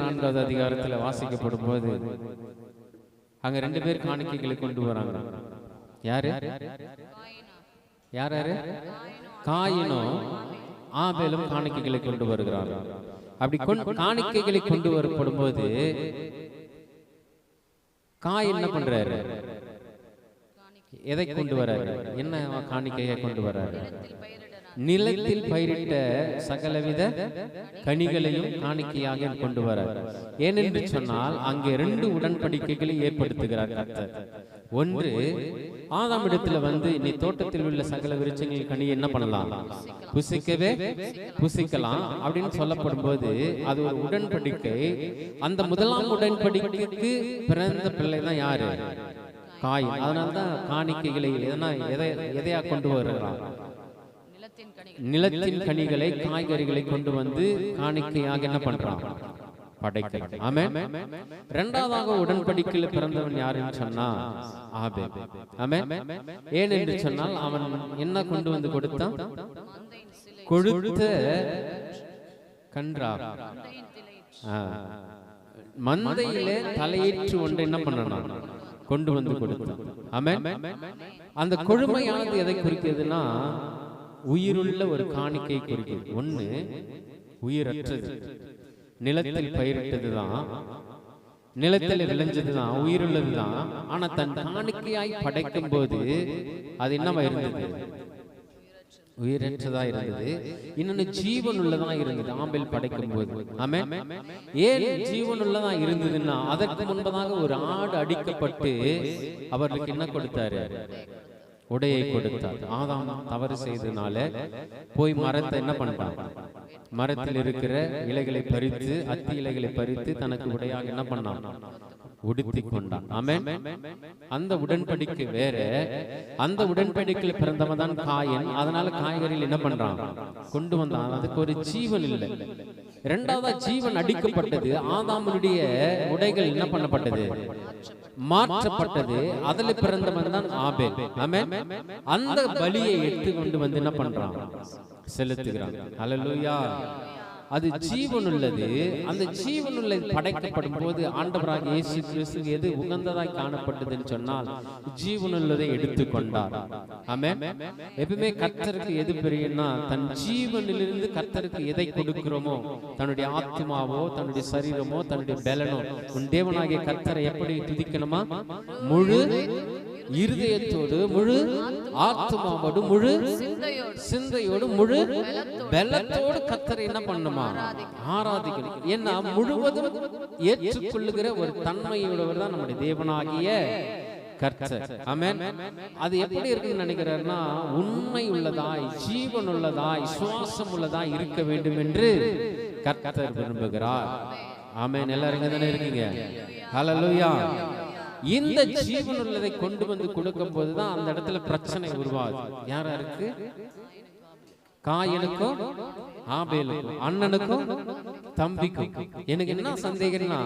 4வது அதிகாரத்தில் வாசிக்கப்படும் போது அங்க 2 பேர் காணிக்கைகளை கொண்டு வராங்க. யாரு யாரு? காயினும் ஆபேலும் காணிக்கைகளை கொண்டு வருகிறார்கள். அப்படி காணிக்கைகளை கொண்டு வரப்படும் போது காயின் என்ன பண்றாரு? எதை கொண்டு வர்றாரு? என்ன காணிக்கையை கொண்டு வர்றாரு? நிலத்தில் பயிரிட்ட சகலவித கனிகளையும் காணிக்கையாக கொண்டு வரார். ஏனென்று சொன்னால் அங்கே 2 உடன்படிக்கைகளை ஏற்படுத்துகிறார் கர்த்தர். ஒன்று, ஆதாமிடத்துல வந்து நீ தோட்டத்தில் உள்ள சகல விருட்சங்களின் கனி என்ன பண்ணலாம்? புசிக்கலாம் அப்படின்னு சொல்லப்படும் போது அது ஒரு உடன்படிக்கை. அந்த முதலாம் உடன்படிக்கைக்கு பிறந்த பிள்ளை தான் யாரு? காயின். அதனால்தான் காணிக்கைகளை எதையா கொண்டு வருகிறார்? நிலத்தின் கனிகளை, காய்கறிகளை கொண்டு வந்து காணிக்கையாக என்ன பண்றான்? படைக்கிறான். ஆமென். 2வது உடன்படிக்கையில் பிறந்தவன் யாருன்னு சொன்னா ஆபேல். ஆமென். ஏனென்று சொன்னால் அவன் என்ன கொண்டு வந்து கொடுத்தான்? கொழுத்த கன்றா மந்தையிலே தலையேற்று ஒன்று என்ன பண்ணணும்? கொண்டு வந்து கொடுத்தான். ஆமென். அந்த கொழுமையானது எதை குறிக்கிறதுனா உயிருள்ள ஒரு காணிக்கை குறிக்கிறது. ஒண்ணு உயிரற்றது, நிலத்தில் பயிரிட்டதுதான், நிலத்தில் விளைஞ்சதுதான், உயிருள்ளதுதான். ஆனா தன் காணிக்கையாய் படைக்கும் போது அது என்னவா இருந்தது? உயிரற்றதா இருந்தது. இன்னொன்னு ஜீவன் உள்ளதா இருந்தது ஆபேல் படைக்கும் போது. ஆமென். ஏன் ஜீவன் உள்ளதா இருந்ததுன்னா அதற்கு முன்பதாக ஒரு ஆடு அடிக்கப்பட்டு அவர்களுக்கு என்ன கொடுத்தாரு? உடையை கொடுத்தார். ஆதாம் தவறு செய்தனால போய் மரத்தை என்ன பண்றான்? மரத்தில் இருக்கிற இலைகளை பறித்து, அத்தி இலைகளை பறித்து தனக்கு உடையாக என்ன பண்ணான்? உடுத்தி கொண்டான். ஆமென். அந்த உடன்படிக்கை வேற. அந்த உடன்படிக்கையில் பிறந்தவன் தான் காயின். அதனால காய்கறிகள் என்ன பண்றான்? கொண்டு வந்தான். அதுக்கு ஒரு ஜீவன் இல்லை. 2வது ஜீவன் அடிக்கப்பட்டது. ஆதாமுடைய உடைகள் என்ன பண்ணப்பட்டது? மாற்றப்பட்டது. அதில் பிறந்தவன் தான் ஆபேல். ஆமென். அந்த பலியை எடுத்து கொண்டு வந்து என்ன பண்றான்? செலுத்துகிறான். ஹல்லேலூயா. அது ஜீவன் உள்ளது. அந்த ஜீவன் உள்ளது படைக்கப்படும் போது ஆண்டவராக இயேசு கிறிஸ்து எது உகந்ததாய் காணப்பட்டதுன்னு சொன்னால் ஜீவன் உள்ளதை எடுத்துக்கொண்டார். ஆமென். எப்பவுமே கர்த்தருக்கு எது பெரியன்னா தன் ஜீவனிலிருந்து கர்த்தருக்கு எதை கொடுக்கிறோமோ, தன்னுடைய ஆத்மாவோ, தன்னுடைய சரீரமோ, தன்னுடைய பலனோ, உன் தேவனாகிய கர்த்தரை எப்படி துதிக்கணுமா? முழு இருதயத்தோடு, முழு ஆத்மாவோடு, முழு சிந்தையோடு, முழு பலத்தோடு கர்த்தரை என்ன பண்ணுமா? ஆராதிக்கணும். ஏன்னா முழுவதும் ஏற்றுக்கொள்ளுகிற ஒரு தன்மையுடையவர் தான் நம்முடைய தேவனாகிய கர்த்தர். ஆமென். அது எப்படி இருக்குன்னு நினைக்கிறாருன்னா உண்மை உள்ளதாய், ஜீவன் உள்ளதாய், சுவாசம் உள்ளதாய் இருக்க வேண்டும் என்று கர்த்தர் விரும்புகிறார். ஆமென். எல்லாரும் இங்க தானே இருக்கீங்க? ஹல்லேலூயா. இந்த ஜீவன் உள்ளதை கொண்டு வந்து கொடுக்கும் போதுதான் அந்த இடத்துல பிரச்சனை உருவாகுது. யாருக்கு? காயினுக்கும் ஆபேலுக்கும், அண்ணனுக்கும் தம்பிக்கும். எனக்கு என்ன சந்தேகம்னா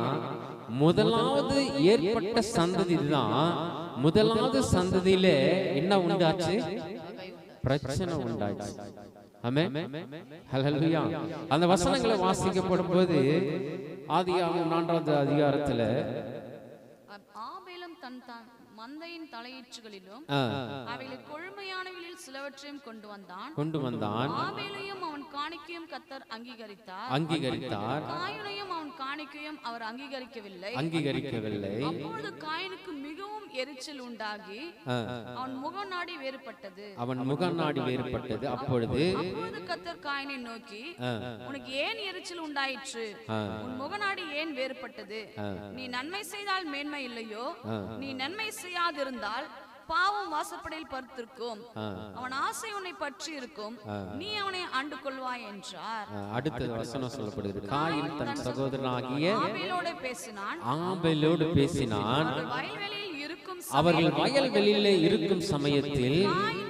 முதலாவது ஏற்பட்ட சந்ததி தான். முதலாவது சந்ததியில என்ன உண்டாச்சு? பிரச்சனை உண்டாச்சு. ஆமென். ஹல்லேலூயா. அந்த வசனங்களை வாசிக்கப்படும் போது ஆதியாகமம் 4வது அதிகாரத்துல தன் மந்தையின் தலையீற்றுகளிலும் அவைகளை கொழுமையானவைகளில் சிலவற்றையும் கொண்டு வந்தான். ஆபேலையும் அவன் காணிக்கையும் கர்த்தர் அங்கீகரித்தார். காயினையும் அவன் காணிக்கையும் அவர் அங்கீகரிக்கவில்லை. அப்பொழுது காயினுக்கு மிகவும் எரிச்சல் உண்டாகி அவன் முகநாடி வேறுபட்டது. அப்பொழுது கர்த்தர் காயினை நோக்கி, உனக்கு ஏன் எரிச்சல் உண்டாயிற்று? உன் முகநாடி ஏன் வேறுபட்டது? நீ நன்மை செய்தால் மேன்மை இல்லையோ? நீ நன்மை செய்யாதிருந்தால் பாவம் வாசப்படையில் படுத்திருக்கும். அவன் ஆசை உன்னை பற்றி இருக்கும், நீ அவனை ஆண்டு கொள்வாய் என்றார். அடுத்த வசனம் சொல்லப்படுகிறது. காயின் தன் சகோதரனாகிய ஆபேலோடு பேசினான். அவர்கள் வயல்வெளியிலே இருக்கும் சமயத்தில்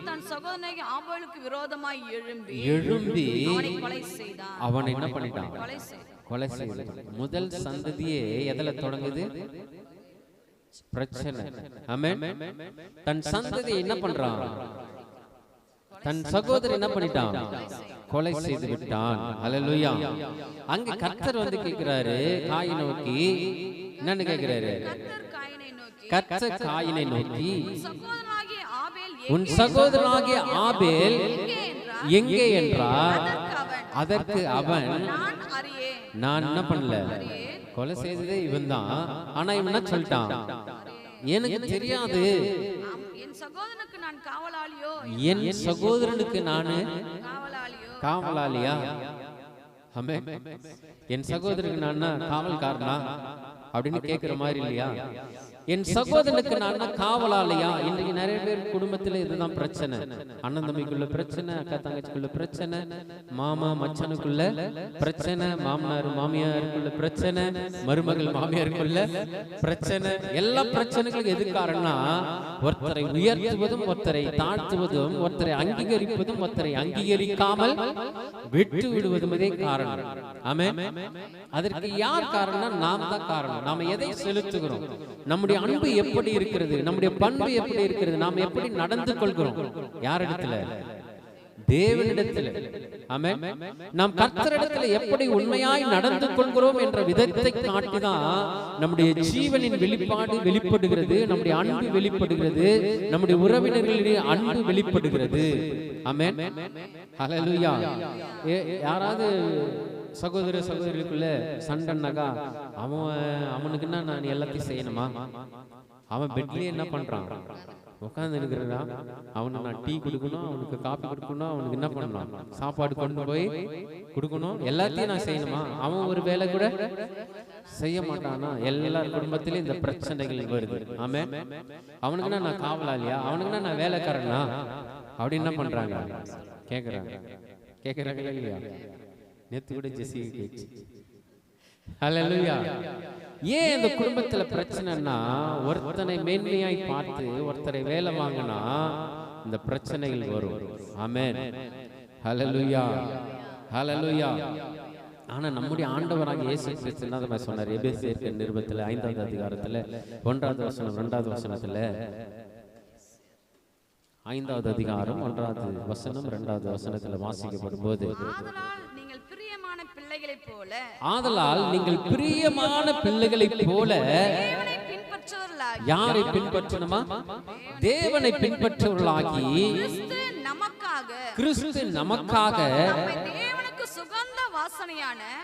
தன் சகோதரனாகிய ஆபேலுக்கு விரோதமாய் எழும்பி அவனை என்ன பண்ணிட்டான்? கொலை செய்தான். முதல் சந்ததியே எதில தொடங்குது? பிரச்சனை. ஆமென். தன் சந்ததியை என்ன பண்றான்? தன் சகோதரன் என்ன பண்ணிட்டான்? கொலை செய்து விட்டான். ஹல்லேலூயா. அங்க கர்த்தர் வந்து கேட்கிறாரு காயினை நோக்கி, என்னன்னு கேட்கிறாரு? கர்த்தர் காயினை நோக்கி, உன் சகோதரனாகிய ஆபேல் எங்கே என்றார். அதற்கு அவன், நான் என்ன பண்ணல, கொலை செய்ததே இவன் தான், ஆனா இவன் என்ன சொல்லிட்டான், எனக்கு தெரியாது, என் சகோதரனுக்கு நானு காவலாளியா? என் சகோதரனுக்கு நான் காவல்காரனா அப்படின்னு கேட்கிற மாதிரி இல்லையா? என் சகோதரனுக்கு நான் காவலாளியா? இன்றைக்கு நிறைய பேர் குடும்பத்துல இதுதான் பிரச்சனை. அண்ணன் தம்பிக்குள்ள பிரச்சனை, அக்கா தங்கச்சிக்குள்ள பிரச்சனை, மாமா மச்சனுக்குள்ள பிரச்சனை, மாமனார் மாமியாருக்குள்ள பிரச்சனை, மருமகள் மாமியாருக்குள்ள பிரச்சனை. எல்லா பிரச்சனைகளுக்கும் எது காரணம்னா, ஒருத்தரை உயர்த்துவதும் ஒருத்தரை தாழ்த்துவதும், ஒருத்தரை அங்கீகரிப்பதும் ஒருத்தரை அங்கீகரிக்காமல் விட்டு விடுவதுமே காரணம். ஆமென். அதற்கு யார் காரணம்? நாம் தான் காரணம். நாம எதை செலுத்துகிறோம், நம்முடைய அன்பு எப்படி இருக்கிறது, நம்முடைய பண்பு எப்படி இருக்கிறது, நாம் எப்படி நடந்து கொள்கிறோம், யாரிடத்துல? தேவனிடத்தில். ஆமென். நாம் கர்த்தரிடத்தில் எப்படி உண்மையாய் நடந்து கொள்கிறோம் என்ற விதத்தை காட்டிதான் நம்முடைய ஜீவனின் வெளிப்பாடு வெளிப்படுகிறது, நம்முடைய அன்பு வெளிப்படுகிறது, நம்முடைய உறவினர்களிடையே அன்பு வெளிப்படுகிறது. ஆமென். ஹல்லேலூயா. யாராவது சகோதர சகோதரிக்குள்ள சண்டைனாக்கா, அவனுக்குன்னா நான் எல்லாத்தையும் செய்யணுமா? அவன் பெட்லயே என்ன பண்றான், உட்காந்து இருக்கிறான், அவனுக்கு நான் டீ கொடுக்கணும், அவனுக்கு காபி கொடுக்கணும், அவனுக்கு என்ன பண்ணணும், சாப்பாடு கொண்டு போய் கொடுக்கணும், எல்லாத்தையும் நான் செய்யணுமா? அவன் ஒரு வேலை கூட செய்ய மாட்டானா? எல்லார் குடும்பத்திலும் இந்த பிரச்சனைகள் வருது. ஆமென். அவனுக்குன்னா நான் காவலாளியா, அவனுக்குன்னா நான் வேலைக்காரனா அப்படி என்ன பண்றாங்க? கேக்குறாங்க இல்லையா? நேத்து கூட ஜெசி கேட்சி. ஹல்லேலூயா. ஏன் இந்த குடும்பத்துல பிரச்சனைனா, ஒருத்தனை மேன்மையாய் பார்த்து ஒருத்தரை வேலை வாங்கினா இந்த பிரச்சனைகள் வரும். ஆமென். ஹல்லேலூயா. ஹல்லேலூயா. ஆனா நம்முடைய ஆண்டவராக இயேசு கிறிஸ்து என்ன சொன்னார்? எபேசியர் நிருபத்துல 5வது அதிகாரத்துல 1வது வசனம் 2வது வசனத்துல, 5வது அதிகாரம் 1வது வசனம் 2வது வசனத்துல வாசிக்கப்படும் போது, ஆதலால் நீங்கள் பிரியமான பிள்ளைகளைப் போல யாரை பின்பற்றணுமா? தேவனை பின்பற்றுவர்களாகி கிறிஸ்து நமக்காக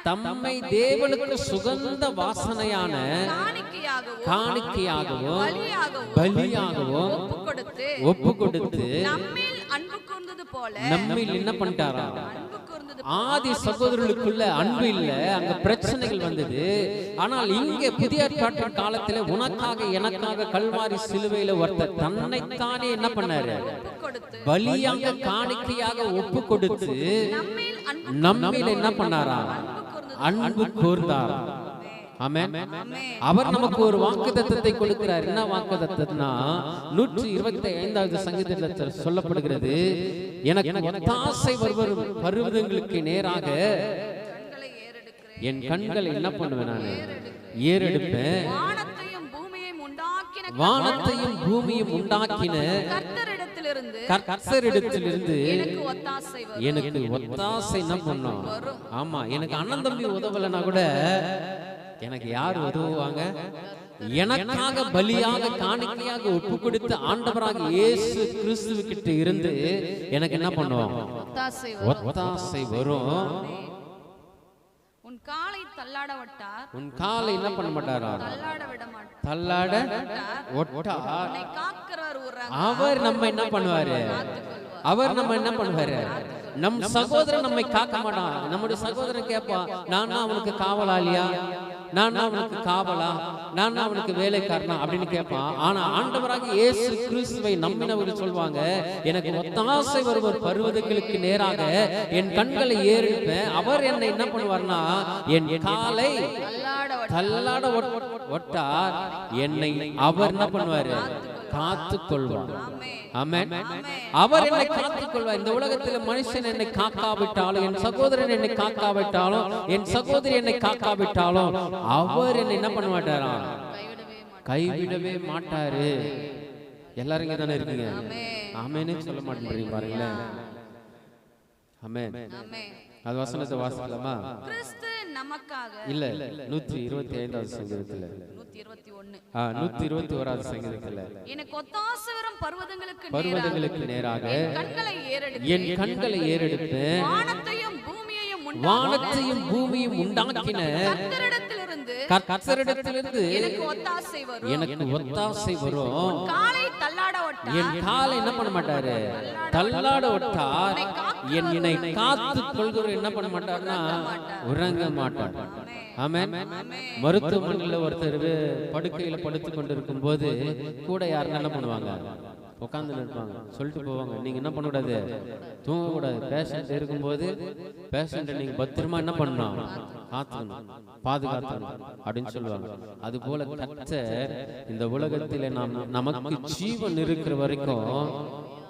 தம்மை தேவனுக்கு சுகந்த வாசனையான காணிக்கையாகவும் பலியாகவும் ஒப்பு கொடுத்து நம்மில் என்ன பண்ணிட்டாரா? ஆதி சகோதரர்களுக்குள்ள அன்பு இல்ல, அங்க பிரச்சனைகள் வந்தது. ஆனால் இங்கே புதிய ஏற்பாட்டின் காலத்துல உனக்காக எனக்காக கல்வாரி சிலுவையில ஒருத்தர் தன்னைத்தானே என்ன பண்ணாரு? பலியாக காணிக்கையாக ஒப்பு கொடுத்து நம்மில் என்ன பண்ணாரா? அன்பு கூர்ந்தாரா? ஆமென். அவர் நமக்கு ஒரு வாக்குத்தத்தத்தை கொடுக்கிறார். என்ன வாக்குத்தத்தம்னா, 125வது சங்கீதத்தில் சொல்லப்படுகிறது, எனக்கு ஒத்தாசை வருவதற்கு நேராக என் கண்களை என்ன பண்ணுவேன்? நான் ஏறெடுப்பேன். வானத்தையும் பூமியும் உண்டாக்கின கர்த்தரிடத்திலிருந்து எனக்கு ஒத்தாசை என்ன பண்ணும்? ஆமா, எனக்கு அண்ணன் தம்பி உதவலைன்னா கூட எனக்கு யார் உதவுவாங்க? எனக்காக பலியாக காணிக்கையாக ஒப்பு கொடுத்து ஆண்டவராக இயேசு கிறிஸ்துவிட்ட இருந்து எனக்கு என்ன பண்ணுவோம்? ஒத்தாசை வரும். உன் காலை தள்ளாட விட்டார். உன் காலை என்ன பண்ண மாட்டாரா? தள்ளாட விட்டார். அவர் நம்ம என்ன பண்ணுவாரு? அவர் நம்ம என்ன பண்ணுவாரு? நம் சகோதரன் நம்மை காக்க மாட்டான். நம்முடைய சகோதரன் கேட்பான், நான் அவனுக்கு காவலாளியா, நான் அவனுக்கு காவலா, நான் அவனுக்கு வேலைக்காரனா அப்படின்னு கேட்பான். ஆனா ஆண்டவராக இயேசு கிறிஸ்துவை நம்பினவர்கள் சொல்வாங்க, எனக்கு ஒத்தாசை வருவர் பருவதங்களுக்கு நேராக என் கண்களை ஏறெடுப்பேன். அவர் என்னை என்ன பண்ணுவார்னா, என் காலை தள்ளாட ஒட்டார். என்னை அவர் என்ன பண்ணுவாரு? காத்துக் கொள்வார். ஆமென். அவர் என்னை காத்துக் கொள்வார். இந்த உலகத்தில் மனுஷன் என்னை காக்காவிட்டாலும், என் சகோதரன் என்னை காக்காவிட்டாலும், என் சகோதரி என்னை காக்காவிட்டாலும், அவர் என்னை என்ன பண்ண மாட்டாரா? கைவிடவே மாட்டாரு. எல்லாரும் இங்க தானே இருக்கீங்க? ஆமென்னு சொல்ல மாட்டேன்றீங்க பாருங்களேன். ஆமென். ஆமென். அது வசனத்தை வாசிக்கலாமா? கிறிஸ்து நமக்காக இல்ல 125வது சங்கீதத்துல 121 121வது சங்கீதத்துல எனக்கு ஒத்தாசை வரும் பர்வதங்களுக்கு நேராக என் கண்களை ஏறெடுப்பேன். வானத்தையும் பூமியும் உண்டாக்கின கர்த்தரிடத்திலிருந்து எனக்கு ஒத்தாசை வரும். என் காலை என்ன பண்ண மாட்டாரு? தள்ளாட விட்டார். என்னை காத்து கொள்கிற என்ன பண்ண மாட்டார்னா உறங்க மாட்டார். ஆமென். மருத்துவமனையில் ஒருத்தர் படுக்கையில படுத்து கொண்டிருக்கும் போது கூட யாருன்னு என்ன பண்ணுவாங்க? உட்காந்து இருப்பாங்க. சொல்லிட்டு போவாங்க, நீங்க என்ன பண்ணக்கூடாது? தூங்கக்கூடாது. பேஷண்ட் இருக்கும்போது பேஷண்ட்டை நீங்க பத்திரமா என்ன பண்ணணும்? காத்துக்கணும், பாதுகாக்கணும் அப்படின்னு சொல்லுவாங்க. அது போல கர்த்தர் இந்த உலகத்திலே நமக்கு ஜீவன் இருக்கிற வரைக்கும்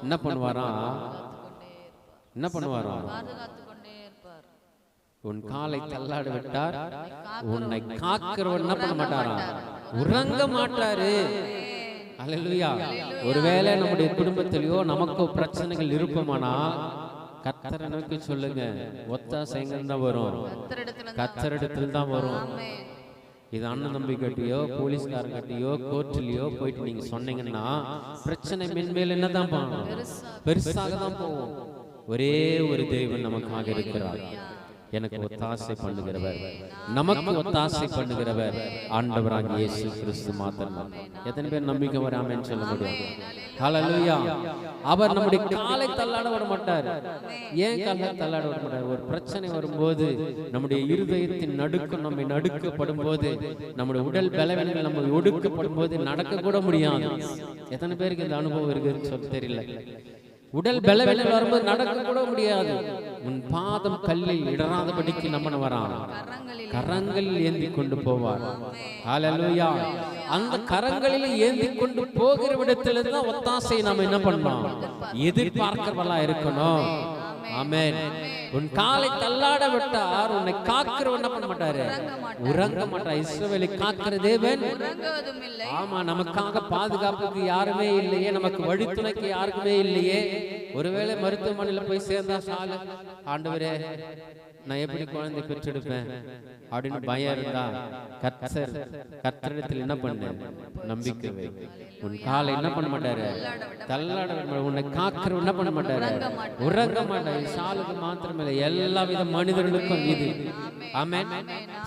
என்ன பண்ணுவாராம்? உன் காலை தள்ளாட விட்டார், உன்னை காக்கிறவன் என்ன பண்ண மாட்டாராம்? உறங்க மாட்டாரு. அல்லேலூயா. ஒருவேளை நம்முடைய குடும்பத்திலேயோ நமக்கோ பிரச்சனைகள் இருக்குமானால் கர்த்தரை நோக்கி சொல்லுங்க. ஒத்தாசை எங்க தான் வரும்? கர்த்தரிடத்தில் தான் வரும். இது அண்ணன் தம்பி கட்டியோ போலீஸ்காரன் கட்டியோ கோர்ட்லயோ போயிட்டு நீங்க சொன்னீங்கன்னா பிரச்சனை மென்மேல் என்னதான் போகும்? பெருசாக தான் போகும். ஒரே ஒரு தேவன் நமக்காக இருக்கிறார். எனக்கு ஒத்தாசை பண்ணுகிறவர், நமக்கு ஒத்தாசை பண்ணுகிறவர் ஆண்டவராகிய இயேசு கிறிஸ்து மாத்திரம். எத்தனை பேர் நம்பிக்கை வராமன்னு சொல்ல முடியும்? ஹல்லேலூயா. அவர் நம்முடைய காலை தள்ளாட விட மாட்டார். ஏன் காலை தள்ளாட விட மாட்டார்? ஒரு பிரச்சனை வரும்போது, நம்முடைய இருதயத்தின் நடுக்கம் நம்மை நடுக்கப்படும் போது, நம்முடைய உடல் பலவீனங்கள் நம்ம ஒடுக்கப்படும் போது நடக்க கூட முடியாது. எத்தனை பேருக்கு இந்த அனுபவம் இருக்குன்னு சொல்ல தெரியல. உடல் பலவீனம் வரும்போது நடக்க கூட முடியாது. உன் பாதம் கல்லில் இடராதபடிக்கு நம்ம வரான் கரங்களில் ஏந்தி கொண்டு போவார். ஹல்லேலூயா. அந்த கரங்களில் ஏந்தி கொண்டு போகிற இடத்துல தான் ஒத்தாசை நாம என்ன பண்ணோம்? எதிர்பார்க்கிறவளா இருக்கணும். ஆமென். உன் காலை தள்ளாட விட்டார், உன்னை காக்கிறவன் என்ன பண்ண மாட்டாரு? உறங்க மாட்டார். இஸ்ரவேலை காக்கிற தேவன். ஆமா, நமக்காக பாதுகாப்புக்கு யாருமே இல்லையே, நமக்கு வழித்துணைக்கு யாருக்குமே இல்லையே. ஒருவேளை மருத்துவமனையில போய் சேர்ந்தா சாலு, ஆண்டவரே நான் எப்படி குழந்தை பெற்றெடுப்பேன் அப்படின்னு பயம் இருந்தா கர்த்தரிடத்தில் என்ன பண்ணு? நம்பிக்கை வை. உன் காலை என்ன பண்ண மாட்டாரு? தள்ளாட விட மாட்டாரு. உன்னை காக்கிற என்ன பண்ண மாட்டாரு? உறங்க மாட்டாரு. சாலுக்கு மாத்திரமில்லை, எல்லா வித மனிதர்களுக்கும் இது. ஆமென்.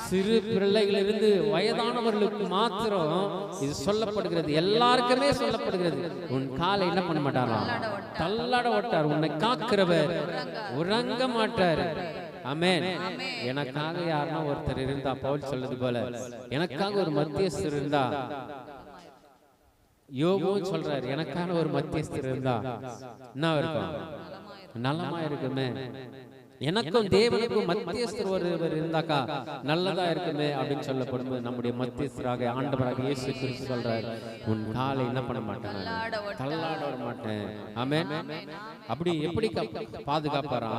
சிறு பிள்ளைகளிலிருந்து வயதானவர்களுக்கு மாத்திரம் இது சொல்லப்படுகிறது. எல்லாருக்குமே சொல்லப்படுகிறது. உன் காலை என்ன பண்ண மாட்டாரா? தள்ளாட விட்டார். உன்னை காக்கிறவர் உறங்க மாட்டார். ஆமென். எனக்காக யாருன்னா ஒருத்தர் இருந்தா, பவுல் சொல்றது போல எனக்காக ஒரு மத்தியஸ்தர் இருந்தா, யோபு சொல்றாரு எனக்கான ஒரு மத்தியஸ்தர் இருந்தா என்ன இருக்கும்? நலமா இருக்குமே. எனக்கும் தேவனுக்கும் மத்தியஸ்தர் ஒருவர் இருந்தாக்கா நல்லதா இருக்குமே அப்படின்னு சொல்லப்படும். நம்முடைய மத்தியஸ்தராக ஆண்டவராக இயேசு கிறிஸ்து சொல்றார், உன் காலை என்ன பண்ண மாட்டேன்? தள்ளாட விட மாட்டேன். ஆமென். அப்படி எப்படி பாதுகாப்பாரா?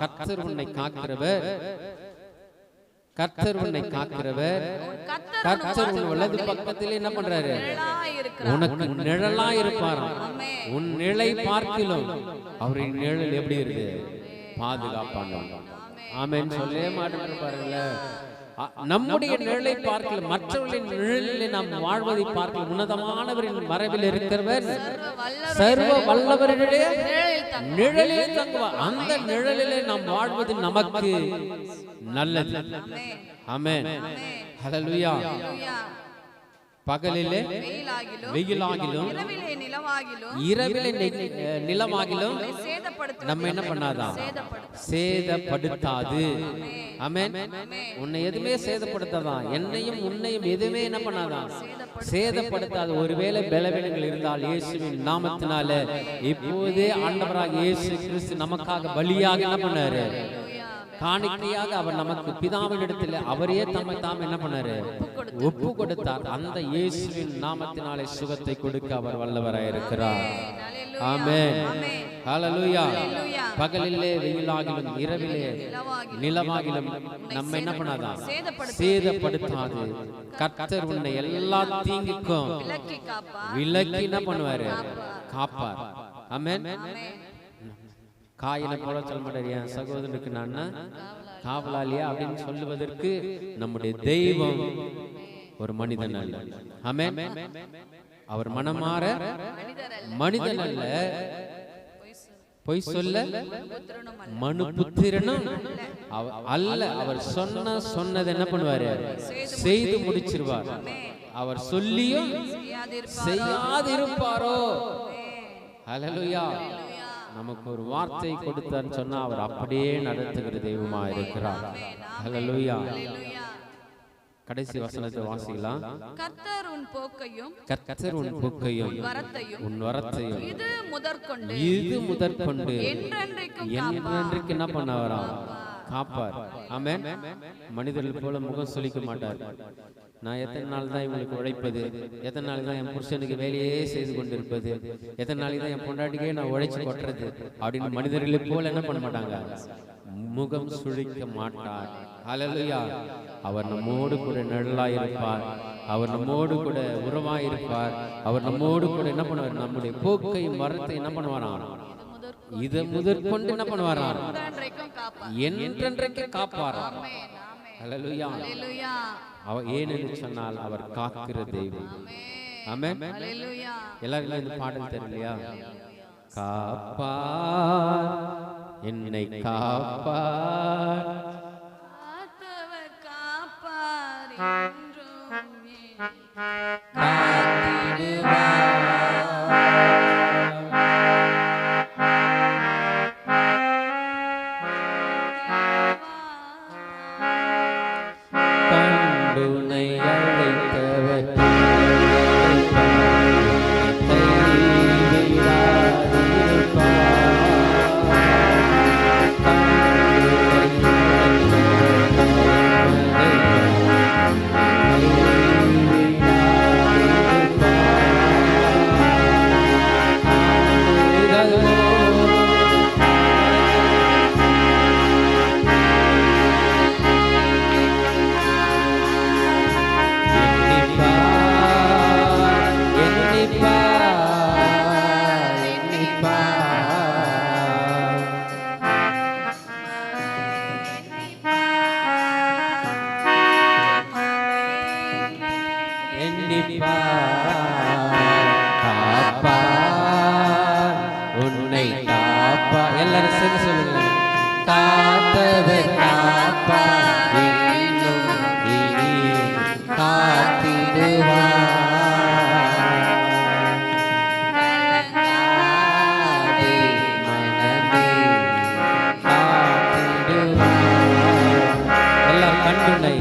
கர்த்தர் உன்னை காக்கிறவர், கர்த்தர் உன்னை காக்கிறவர். கர்த்தர் உன் வலது பக்கத்திலே என்ன பண்றாரு? உனக்கு நிழலா இருப்பாராம். உன் நிழலை பார்க்கிலும் அவரின் நிழல் எப்படி இருக்கு? பாதுகாப்பானவர். ஆமென். சொல்லவே மாட்டேன் பாருங்கள. நம்முடைய நிழலை பார்க்கல, மற்றவர்களின் நிழலில் நாம் வாழ்வதை பார்க்கல. உன்னதமானவரின் மறைவில் இருக்கிறவர், சர்வ வல்லவருடைய நிழலில் தங்குவார். அந்த நிழலிலே நாம் வாழ்வது நமக்கு நல்லது. ஆமென். ஹல்லேலூயா. பகலிலே வெயிலாகிலும் இரவிலே நிலவாகிலும் நம்ம என்ன பண்ணாதான்? சேதப்படுத்தாது. ஆமென். உன்னை எதுவுமே சேதப்படுத்தாதான். என்னையும் உன்னையும் எதுவுமே என்ன பண்ணாதான்? சேதப்படுத்தாது. ஒருவேளை பலவீனங்கள் இருந்தால் இயேசுவின் நாமத்தினால இப்போதே ஆண்டவராக இயேசு கிறிஸ்து நமக்காக பலியாக என்ன பண்ணாரு? காணிக்கையாக அவர் நமக்கு பிதாவின் இடத்துல அவரே தம்மை தாம் என்ன பண்ணாரு? ஒப்பு கொடுத்தார். அந்த இயேசுவின் நாமத்தினாலே சுகத்தை கொடுக்க அவர் வல்லவராய் இருக்கிறார். ஆமென். ஹல்லேலூயா. பகலிலே வெயிலாகிலும் இரவிலே நிலவாகிலும் நம்ம என்ன பண்ணாதான்? சேதப்படுத்தாது. கர்த்தர் உன்னை எல்லா தீங்குக்கும் விலக்கி என்ன பண்ணுவாரு? காப்பார். ஆமென். காயினை போல சொல்ல மாட்டார், என் சகோதரனுக்கு நான் காவலாளியா அப்படின்னு சொல்லுவதற்கு நம்முடைய தெய்வம் ஒரு மனிதன் அல்ல. ஆமென். அவர் மனமாற மனிதன் அல்ல, பொய் சொல்ல மனுபுத்திரனும் அல்ல. அவர் சொன்னது என்ன பண்ணுவாரு? செய்து முடிச்சிருவார். அவர் சொல்லியும் செய்யாதிருப்பாரோ? ஹல்லேலூயா. நமக்கு ஒரு வார்த்தை கொடுத்தான்னு சொன்னா அவர் அப்படியே நடத்துகிற தெய்வமா இருக்கிறார். ஹல்லேலூயா. கடைசி வசனத்தை வாசிக்கலாம். கர்த்தர் உன் போக்கையும் உன் வரத்தையும் இது முதற்கொண்டு என்றென்றைக்கு என்ன பண்ணவரா? காப்பார். ஆமென். மனிதர்கள் போல முகம் சுளிக்க மாட்டார். நான் எத்தனை நாள் தான் இவங்களுக்கு உழைப்பது, எத்தனை நாள் தான் என் புருஷனுக்கு வேலையே செய்து கொண்டிருப்பது, எத்தனை நாளைக்கு தான் என் பொண்டாட்டிக்கே நான் உழைச்சு கொட்டுறது அப்படின்னு மனிதர்களை போல என்ன பண்ண மாட்டாங்க? முகம் சுழிக்க மாட்டார். ஹல்லேலூயா. அவர் நம்மோடு கூட நிழலாயிருப்பார். அவர் நம்மோடு கூட உறவாயிருப்பார். அவர் நம்மோடு கூட என்ன பண்ணுவார்? நம்முடைய போக்கையும் வரத்தை என்ன பண்ணுவாராம்? இதை முதற்கொண்டு என்ன பண்ணுவாராம்? என்றென்றைக்கு காப்பாராம். ஹல்லேலூயா. அவர் ஏனென்று சொன்னால் அவர் காக்கிற தெய்வம். ஆமென். எல்லாரும் இந்த பாடல் தெரியலையா? காப்பார், என்னை காப்பார், கண்டுனை அழைத்தவர் உன்னை காப்பா. எல்லாரும் சேர்ந்து சொல்லுங்க. காத்தவர் காப்பார், இன்னும் இனியும் காத்திடுவார். எல்லாம் கண்டுனை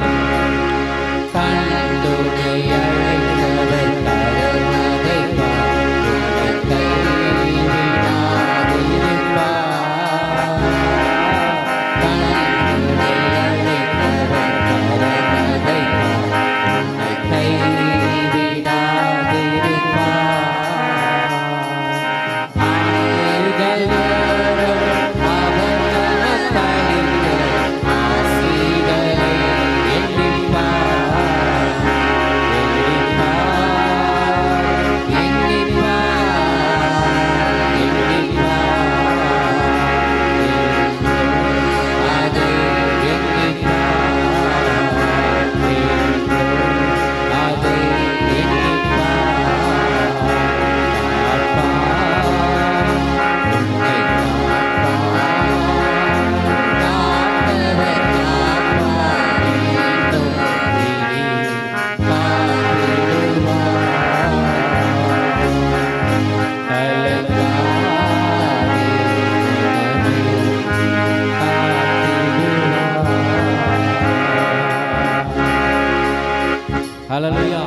ஹல்லேலூயா.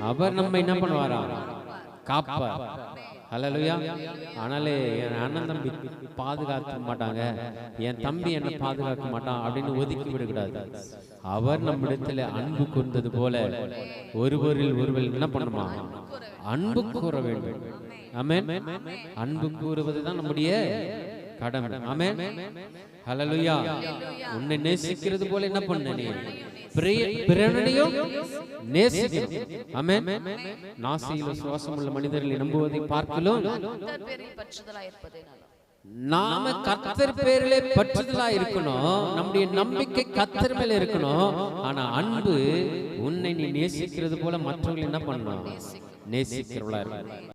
அவர் நம்ம என்ன பண்ணுவாரா? காப்பார். ஹல்லேலூயா. ஆனாலே என் அண்ணன் தம்பி பாதுகாக்க மாட்டாங்க, என் தம்பி என்ன பாதுகாக்க மாட்டான் அப்படின்னு ஒதுக்கி விடக்கூடாது. அவர் நம்மிடத்துல அன்பு கூர்ந்தது போல ஒருவரில் ஒருவர் என்ன பண்ணுமா? அன்பு கூற வேண்டும். ஆமென். அன்பு கூறுவதுதான் நம்முடைய கடமை. ஆமென். ஹல்லேலூயா. உன்னை நேசிக்கிறது போல என்ன பண்ண நீ? பிறனையும் நேசிக்கணும். ஆமென். நாசியில சுவாசம் உள்ள மனிதர்களை நம்புவதை பார்க்கலாம். கர்த்தர் பேரில் பற்றுதலாய் இருப்பதே நலம். நாம கர்த்தர் பேரிலே பற்றுதலா இருக்கணும். நம்முடைய நம்பிக்கை கர்த்தர் மேல இருக்கணும். ஆனா அன்பு உன்னை நீ நேசிக்கிறது போல மற்றவர்கள் என்ன பண்ணணும்? நேசிக்கிறவளா இருக்கணும்.